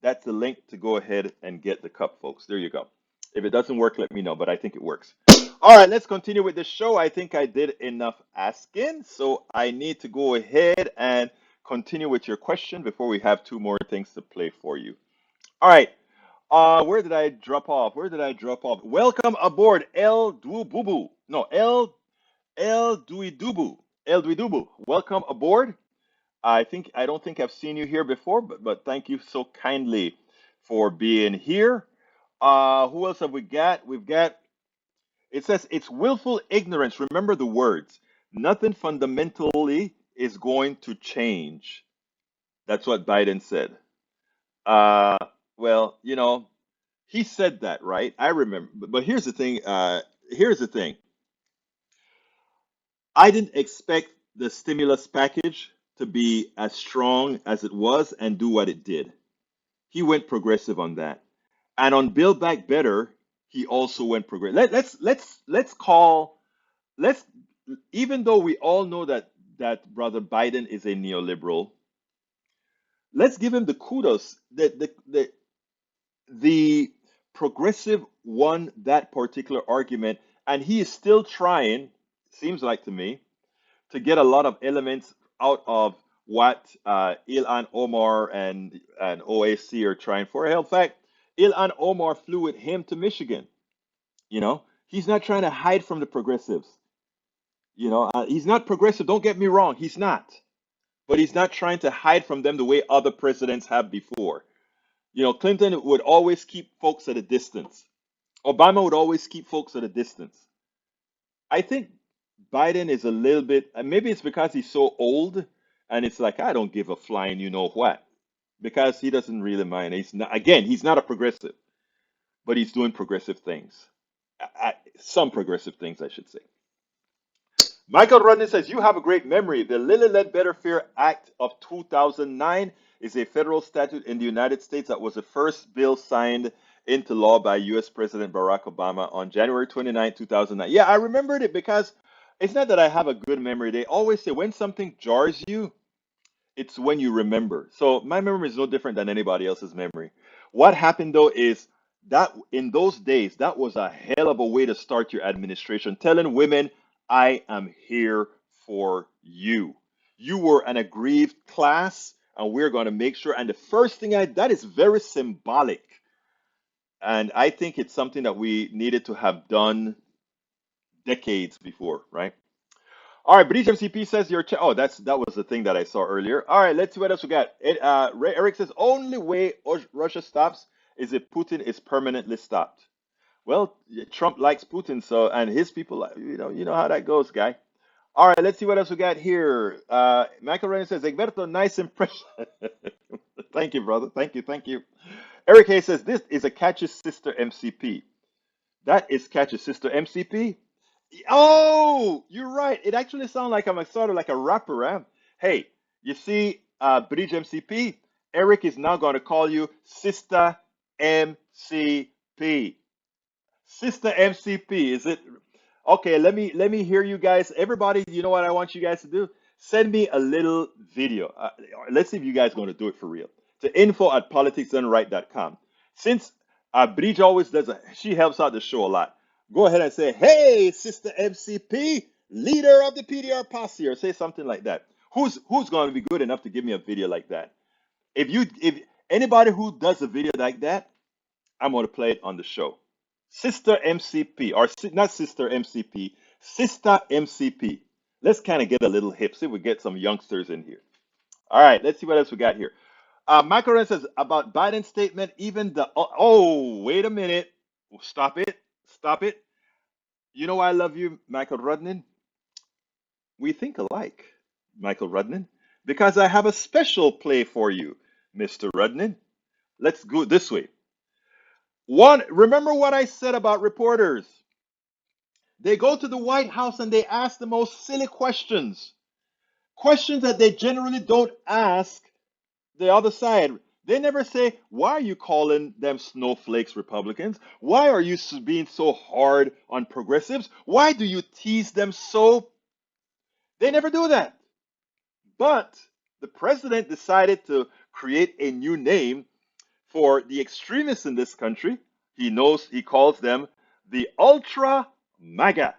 That's the link to go ahead and get the cup, folks. There you go. If it doesn't work, let me know, but I think it works. All right, let's continue with the show. I think I did enough asking, so I need to go ahead and continue with your question before we have two more things to play for you. All right, where did I drop off? Where did I drop off? Welcome aboard, El Dububu. No, El Duidubu. El Duidubu. Welcome aboard. I don't think I've seen you here before, but thank you so kindly for being here. Who else have we got? We've got, it says it's willful ignorance. Remember the words. Nothing fundamentally is going to change. That's what Biden said. Uh, well, he said that, right? I remember. But here's the thing. Here's the thing. I didn't expect the stimulus package to be as strong as it was and do what it did. He went progressive on that. And on Build Back Better, he also went progressive. Let's call let's even though we all know that brother Biden is a neoliberal, let's give him the kudos that the progressive won that particular argument, and he is still trying, seems like to me, to get a lot of elements out of what Ilhan Omar and OAC are trying for. In fact, Ilhan Omar flew with him to Michigan. He's not trying to hide from the progressives. He's not progressive. Don't get me wrong. He's not. But he's not trying to hide from them the way other presidents have before. Clinton would always keep folks at a distance. Obama would always keep folks at a distance. I think Biden is a little bit, and maybe it's because he's so old, and it's like, I don't give a flying you know what, because he doesn't really mind. He's not a progressive, but he's doing progressive things. Some progressive things, I should say. Michael Rodney says, you have a great memory. The Lilly Ledbetter Fair Act of 2009 is a federal statute in the United States that was the first bill signed into law by U.S. President Barack Obama on January 29, 2009. Yeah, I remembered it because it's not that I have a good memory. They always say when something jars you, it's when you remember. So my memory is no different than anybody else's memory. What happened though is that in those days, that was a hell of a way to start your administration, telling women, I am here for you. You were an aggrieved class, and we're going to make sure. And the first thing that is very symbolic. And I think it's something that we needed to have done decades before, right? All right, British MCP says oh, that was the thing that I saw earlier. All right, let's see what else we got. Eric says only way Russia stops is if Putin is permanently stopped. Well, Trump likes Putin, so and his people, you know how that goes, guy. All right, let's see what else we got here. Michael Renner says, Egberto, nice impression. Thank you, brother. Thank you, thank you. Eric Hayes says, this is a Catch's sister MCP. That is Catch's sister MCP. Oh, you're right. It actually sounds like I'm a sort of like a rapper. Huh? Hey, you see, Bridge MCP, Eric is now going to call you Sister MCP. Sister MCP, is it okay? Let me hear you guys. Everybody, you know what I want you guys to do? Send me a little video. Let's see if you guys are going to do it for real. To info@politicsdoneright.com. Since Bridge always does she helps out the show a lot. Go ahead and say, "Hey, Sister MCP, leader of the PDR posse," or say something like that. Who's going to be good enough to give me a video like that? If anybody who does a video like that, I'm going to play it on the show. Sister MCP, or not Sister MCP, Sister MCP. Let's kind of get a little hip. See if we get some youngsters in here. All right, let's see what else we got here. Michael Ren says about Biden's statement, even the. Oh, wait a minute. Stop it. Stop it. You know why I love you, Michael Rudnin? We think alike, Michael Rudnin, because I have a special play for you, Mr. Rudnin. Let's go this way. One, remember what I said about reporters. They go to the White House and they ask the most silly questions. Questions that they generally don't ask the other side. They never say, why are you calling them snowflakes Republicans? Why are you being so hard on progressives? Why do you tease them so? They never do that. But the president decided to create a new name for the extremists in this country. He calls them the Ultra MAGA.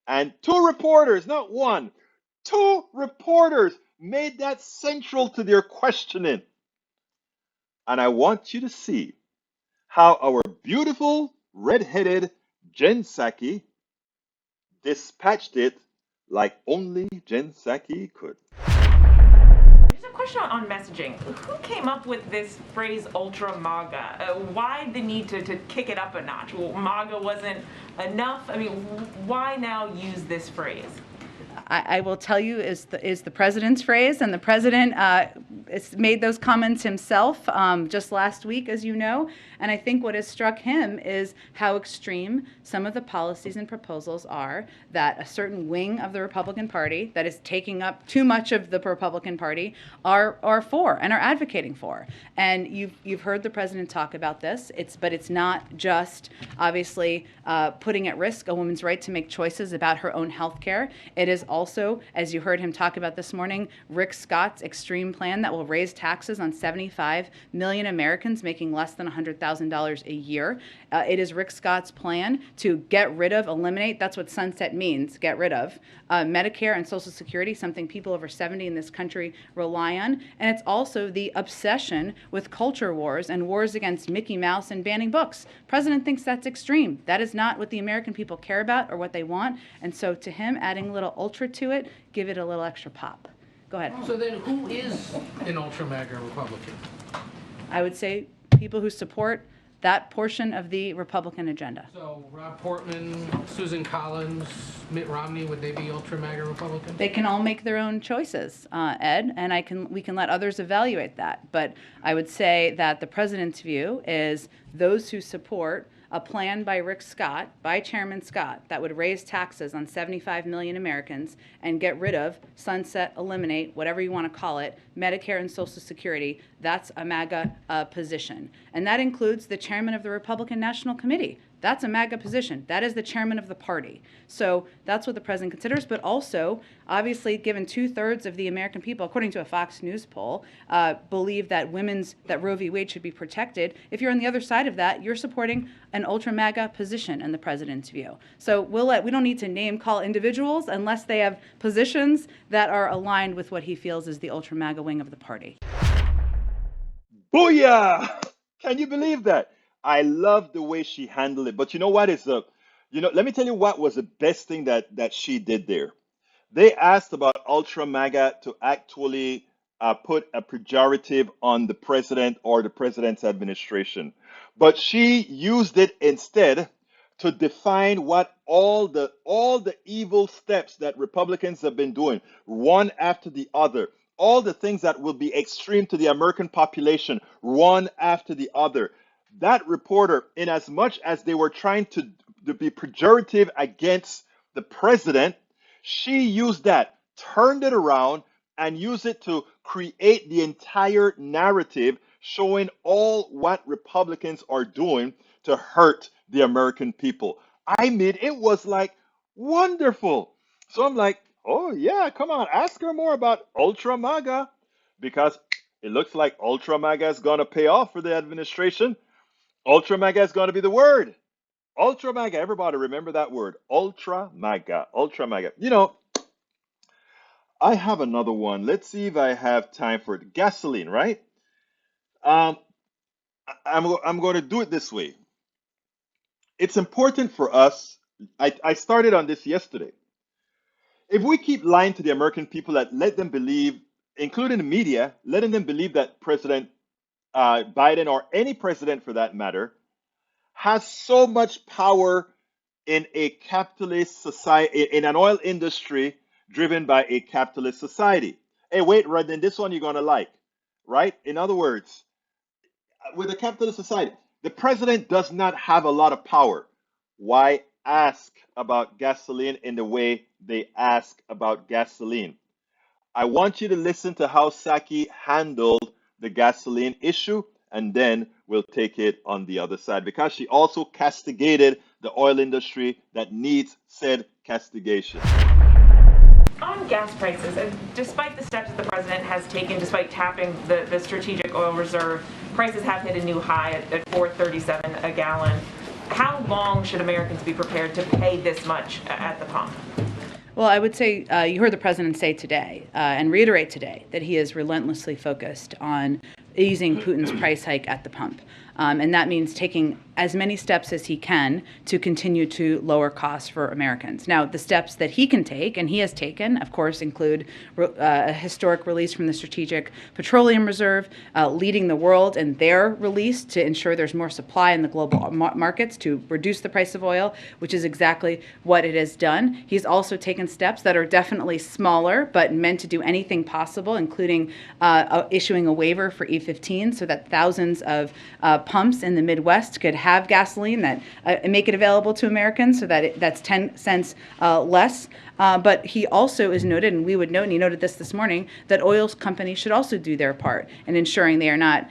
And two reporters, not one, two reporters made that central to their questioning. And I want you to see how our beautiful red-headed Jen Psaki dispatched it like only Jen Psaki could. Just a question on messaging. Who came up with this phrase ultra MAGA? Why the need to kick it up a notch? Well, MAGA wasn't enough. I mean, why now use this phrase? I will tell you is the president's phrase, and the president made those comments himself just last week, as you know. And I think what has struck him is how extreme some of the policies and proposals are that a certain wing of the Republican Party that is taking up too much of the Republican Party are for and are advocating for. And you've heard the president talk about this. But it's not just obviously putting at risk a woman's right to make choices about her own health care. It is also, as you heard him talk about this morning, Rick Scott's extreme plan that will raise taxes on 75 million Americans making less than $100,000 a year. It is Rick Scott's plan to get rid of, eliminate, that's what sunset means, get rid of, Medicare and Social Security, something people over 70 in this country rely on. And it's also the obsession with culture wars and wars against Mickey Mouse and banning books. President thinks that's extreme. That is not what the American people care about or what they want. And so to him, adding a little ultra to it, give it a little extra pop. Go ahead. So then who is an ultra MAGA Republican? I would say people who support that portion of the Republican agenda. So Rob Portman, Susan Collins, Mitt Romney, would they be ultra MAGA Republicans? They can all make their own choices, Ed, and we can let others evaluate that. But I would say that the president's view is those who support a plan by Rick Scott, by Chairman Scott, that would raise taxes on 75 million Americans and get rid of, sunset, eliminate, whatever you want to call it, Medicare and Social Security. That's a MAGA position. And that includes the chairman of the Republican National Committee, That's a MAGA position. That is the chairman of the party. So that's what the president considers. But also, obviously, given 2/3 of the American people, according to a Fox News poll, believe that that Roe v. Wade should be protected. If you're on the other side of that, you're supporting an ultra MAGA position in the president's view. So we don't need to name call individuals unless they have positions that are aligned with what he feels is the ultra MAGA wing of the party. Booyah! Can you believe that? I love the way she handled it. But you know what is let me tell you what was the best thing that she did there. They asked about Ultra MAGA to actually put a pejorative on the president or the president's administration. But she used it instead to define what all the evil steps that Republicans have been doing, one after the other, all the things that will be extreme to the American population, one after the other. That reporter, in as much as they were trying to be pejorative against the president, she used that, turned it around, and used it to create the entire narrative showing all what Republicans are doing to hurt the American people. I mean, it was like wonderful. So I'm like, oh, yeah, come on, ask her more about Ultra MAGA because it looks like Ultra MAGA is going to pay off for the administration. Ultra MAGA is going to be the word. Ultra MAGA, everybody remember that word. Ultra MAGA, Ultra MAGA. I have another one. Let's see if I have time for it. Gasoline, right? Um, I'm going to do it this way. It's important for us. I started on this yesterday. If we keep lying to the American people that let them believe, including the media, letting them believe that President Biden or any president for that matter has so much power in a capitalist society, in an oil industry driven by a capitalist society. Hey, wait, right then, this one you're going to like, right? In other words, with a capitalist society, the president does not have a lot of power. Why ask about gasoline in the way they ask about gasoline? I want you to listen to how Psaki handled the gasoline issue, and then we'll take it on the other side because she also castigated the oil industry that needs said castigation. On gas prices, despite the steps that the president has taken, despite tapping the strategic oil reserve, prices have hit a new high at $4.37 a gallon. How long should Americans be prepared to pay this much at the pump? Well, I would say you heard the president say today and reiterate today that he is relentlessly focused on easing Putin's price hike at the pump. And that means taking as many steps as he can to continue to lower costs for Americans. Now, the steps that he can take, and he has taken, of course, include a historic release from the Strategic Petroleum Reserve, leading the world in their release to ensure there's more supply in the global markets to reduce the price of oil, which is exactly what it has done. He's also taken steps that are definitely smaller, but meant to do anything possible, including issuing a waiver for E15 so that thousands of pumps in the Midwest could have gasoline that make it available to Americans so that that's 10 cents less. But he also is noted, and we would note, and he noted this morning, that oil companies should also do their part in ensuring they are not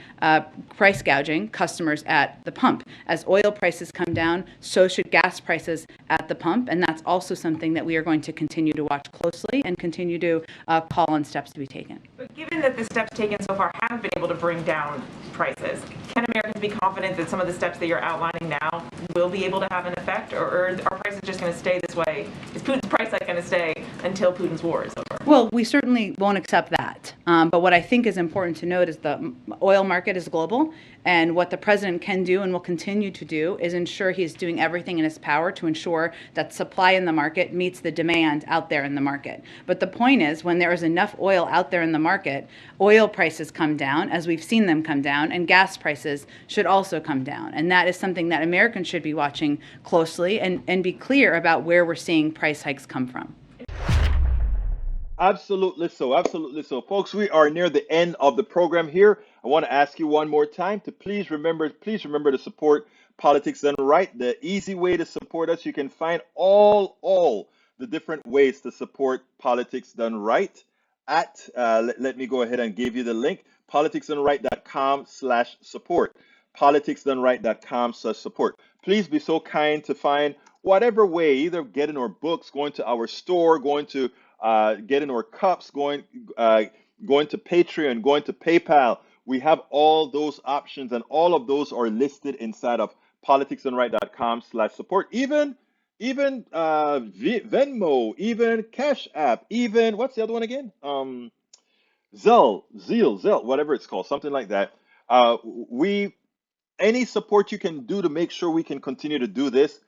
price gouging customers at the pump. As oil prices come down, so should gas prices at the pump, and that's also something that we are going to continue to watch closely and continue to call on steps to be taken. But given that the steps taken so far haven't been able to bring down prices, can Americans be confident that some of the steps that you're outlining now will be able to have an effect, or are prices just going to stay this way? Is Putin's price hike going to stay until Putin's war is over? Well, we certainly won't accept that. But what I think is important to note is the oil market is global, and what the president can do and will continue to do is ensure he's doing everything in his power to ensure that supply in the market meets the demand out there in the market. But the point is, when there is enough oil out there in the market, oil prices come down, as we've seen them come down, and gas prices should also come down. And that is something that Americans should be watching closely and be clear about where we're seeing price hikes come from. Absolutely so. Absolutely so. Folks, we are near the end of the program here. I want to ask you one more time to please remember to support Politics Done Right. The easy way to support us, you can find all the different ways to support Politics Done Right at, let me go ahead and give you the link, politicsdoneright.com/support. politicsdoneright.com/support. please be so kind to find whatever way, either getting our books, going to our store, going to getting our cups, going to Patreon, going to PayPal. We have all those options, and all of those are listed inside of politicsdoneright.com/support. Even Venmo, even Cash App, even what's the other one again? Zelle, whatever it's called, something like that. We Any support you can do to make sure we can continue to do this,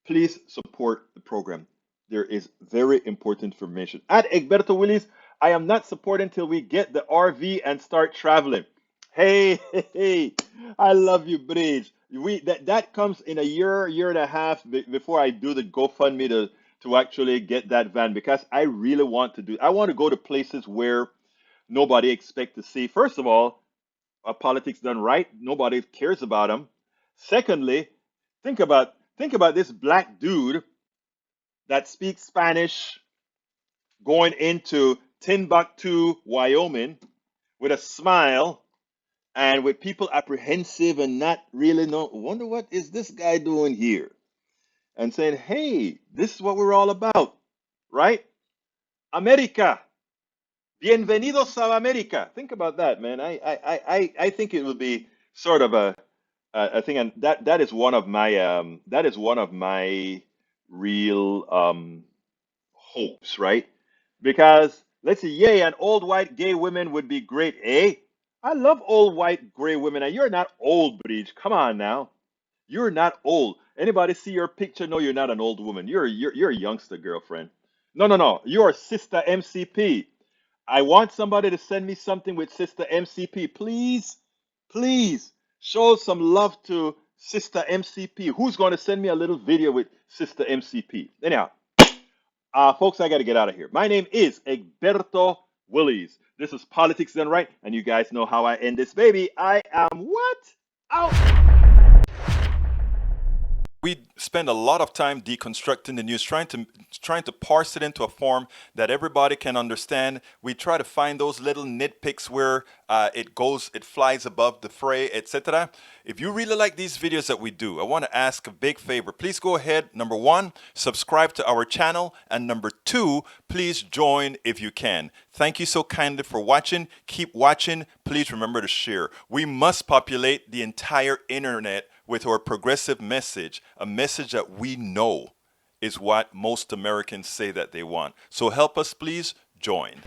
please support the program. There is very important information. At Egberto Willis, I am not supporting until we get the RV and start traveling. Hey, hey, hey, I love you, Bridge. That comes in a year and a half before I do the GoFundMe to actually get that van, because I really want to do. I want to go to places where nobody expect to see. First of all, politics done right, nobody cares about them. Secondly, think about this black dude that speaks Spanish going into Timbuktu, Wyoming, with a smile and with people apprehensive and not really know. Wonder what is this guy doing here? And saying, "Hey, this is what we're all about, right? America, bienvenidos a America." Think about that, man. I think it would be sort of a thing, and that is one of my real hopes, right? Because let's say, yay, and old white gay women would be great, eh? I love old white gray women, and you're not old, Breach. Come on now, you're not old. Anybody see your picture? No, you're not an old woman. You're a youngster, girlfriend. No, no, no. You're Sister MCP. I want somebody to send me something with Sister MCP. Please, please show some love to Sister MCP. Who's going to send me a little video with Sister MCP? Anyhow, folks, I got to get out of here. My name is Egberto Willies. This is Politics Done Right, and you guys know how I end this baby. I am what? Out. We spend a lot of time deconstructing the news, trying to parse it into a form that everybody can understand. We try to find those little nitpicks where it flies above the fray, etc. If you really like these videos that we do, I want to ask a big favor. Please go ahead. Number one, subscribe to our channel, and number two, please join if you can. Thank you so kindly for watching. Keep watching. Please remember to share. We must populate the entire internet with our progressive message, a message that we know is what most Americans say that they want. So help us, please join.